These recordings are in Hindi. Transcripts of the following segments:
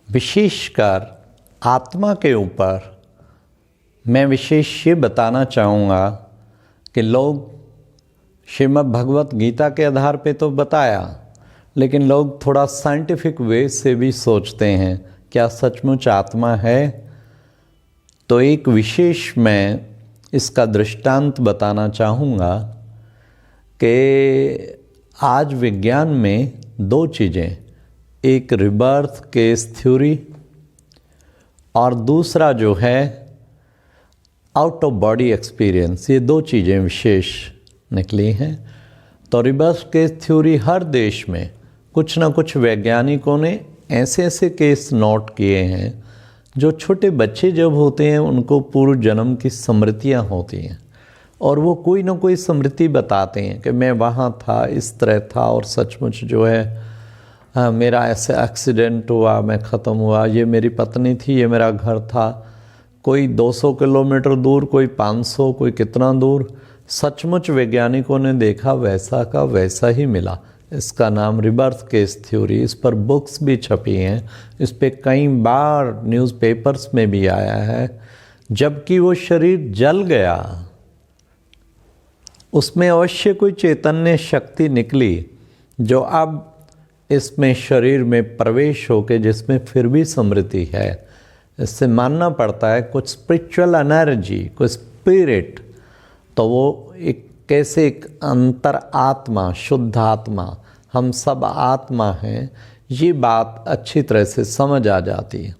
विशेषकर आत्मा के ऊपर मैं विशेष ये बताना चाहूँगा कि लोग श्रीमद् भगवत गीता के आधार पे तो बताया, लेकिन लोग थोड़ा साइंटिफिक वे से भी सोचते हैं क्या सचमुच आत्मा है। तो एक विशेष मैं इसका दृष्टांत बताना चाहूँगा कि आज विज्ञान में दो चीज़ें, एक रिबर्थ केस थ्योरी और दूसरा जो है आउट ऑफ बॉडी एक्सपीरियंस, ये दो चीज़ें विशेष निकली हैं। तो रिबर्थ केस थ्योरी हर देश में कुछ ना कुछ वैज्ञानिकों ने ऐसे ऐसे केस नोट किए हैं जो छोटे बच्चे जब होते हैं उनको पूर्व जन्म की स्मृतियाँ होती हैं और वो कोई ना कोई स्मृति बताते हैं कि मैं वहाँ था, इस तरह था और सचमुच जो है मेरा ऐसे एक्सीडेंट हुआ, मैं ख़त्म हुआ, ये मेरी पत्नी थी, ये मेरा घर था। कोई 200 किलोमीटर दूर, कोई 500, कोई कितना दूर, सचमुच वैज्ञानिकों ने देखा वैसा का वैसा ही मिला। इसका नाम रिबर्थ केस थ्योरी, इस पर बुक्स भी छपी हैं, इस पे कई बार न्यूज़पेपर्स में भी आया है। जबकि वो शरीर जल गया, उसमें अवश्य कोई चैतन्य शक्ति निकली जो अब इसमें शरीर में प्रवेश होके जिसमें फिर भी स्मृति है। इससे मानना पड़ता है कुछ स्पिरिचुअल एनर्जी, कुछ स्पिरिट, तो वो एक कैसे एक अंतर आत्मा, शुद्ध आत्मा, हम सब आत्मा हैं, ये बात अच्छी तरह से समझ आ जाती है।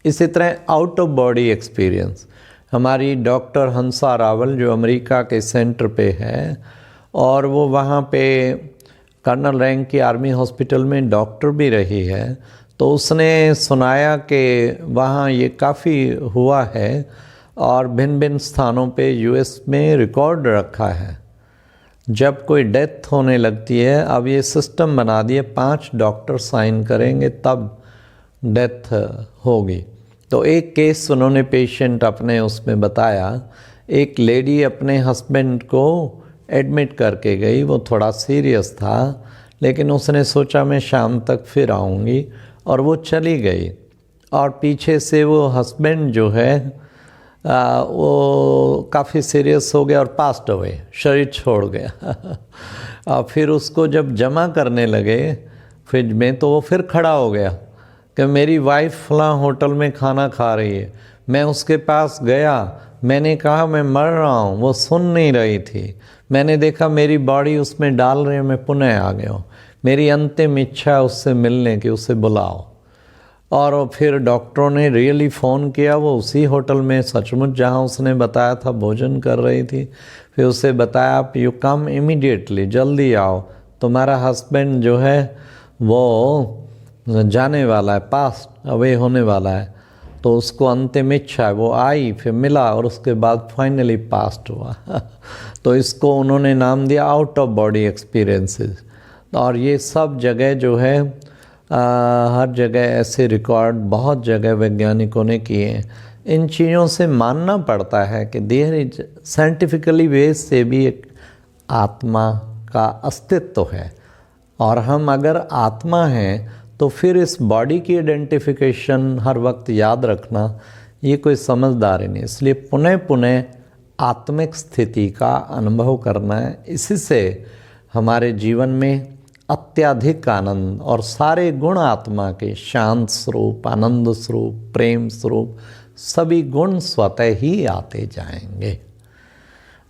इसी तरह आउट ऑफ बॉडी एक्सपीरियंस, हमारी डॉक्टर हंसा रावल जो अमेरिका के सेंटर पे है और वो वहाँ पे कर्नल रैंक की आर्मी हॉस्पिटल में डॉक्टर भी रही है, तो उसने सुनाया कि वहाँ ये काफ़ी हुआ है और भिन्न भिन्न स्थानों पे यूएस में रिकॉर्ड रखा है। जब कोई डेथ होने लगती है, अब ये सिस्टम बना दिए 5 डॉक्टर साइन करेंगे तब डेथ होगी। तो एक केस उन्होंने पेशेंट अपने उसमें बताया, एक लेडी अपने हस्बैंड को एडमिट करके गई, वो थोड़ा सीरियस था लेकिन उसने सोचा मैं शाम तक फिर आऊँगी और वो चली गई और पीछे से वो हस्बैंड जो है वो काफ़ी सीरियस हो गया और पास्ट अवे, शरीर छोड़ गया। और फिर उसको जब जमा करने लगे फ्रिज में तो वो फिर खड़ा हो गया कि मेरी वाइफ फलां होटल में खाना खा रही है। मैं उसके पास गया, मैंने कहा मैं मर रहा हूँ, वो सुन नहीं रही थी। मैंने देखा मेरी बॉडी उसमें डाल रही है, मैं पुनः आ गया हूँ। मेरी अंतिम इच्छा उससे मिलने की, उसे बुलाओ। और फिर डॉक्टरों ने रियली फ़ोन किया, वो उसी होटल में सचमुच जहाँ उसने बताया था भोजन कर रही थी। फिर उसे बताया आप यू कम इमीडिएटली, जल्दी आओ, तुम्हारा हस्बैंड जो है वो जाने वाला है, पास अवे होने वाला है। तो उसको अंतिम इच्छा है, वो आई, फिर मिला और उसके बाद फाइनली पास्ट हुआ। तो इसको उन्होंने नाम दिया आउट ऑफ बॉडी एक्सपीरियंसेस। और ये सब जगह जो है हर जगह ऐसे रिकॉर्ड बहुत जगह वैज्ञानिकों ने किए हैं। इन चीज़ों से मानना पड़ता है कि देयर इज साइंटिफिकली बेस से भी एक आत्मा का अस्तित्व है और हम अगर आत्मा हैं तो फिर इस बॉडी की आइडेंटिफिकेशन हर वक्त याद रखना ये कोई समझदारी नहीं। इसलिए पुनः पुनः आत्मिक स्थिति का अनुभव करना है, इसी से हमारे जीवन में अत्यधिक आनंद और सारे गुण आत्मा के, शांत स्वरूप, आनंद स्वरूप, प्रेम स्वरूप, सभी गुण स्वतः ही आते जाएंगे।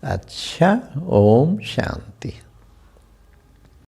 अच्छा, ओम शांति।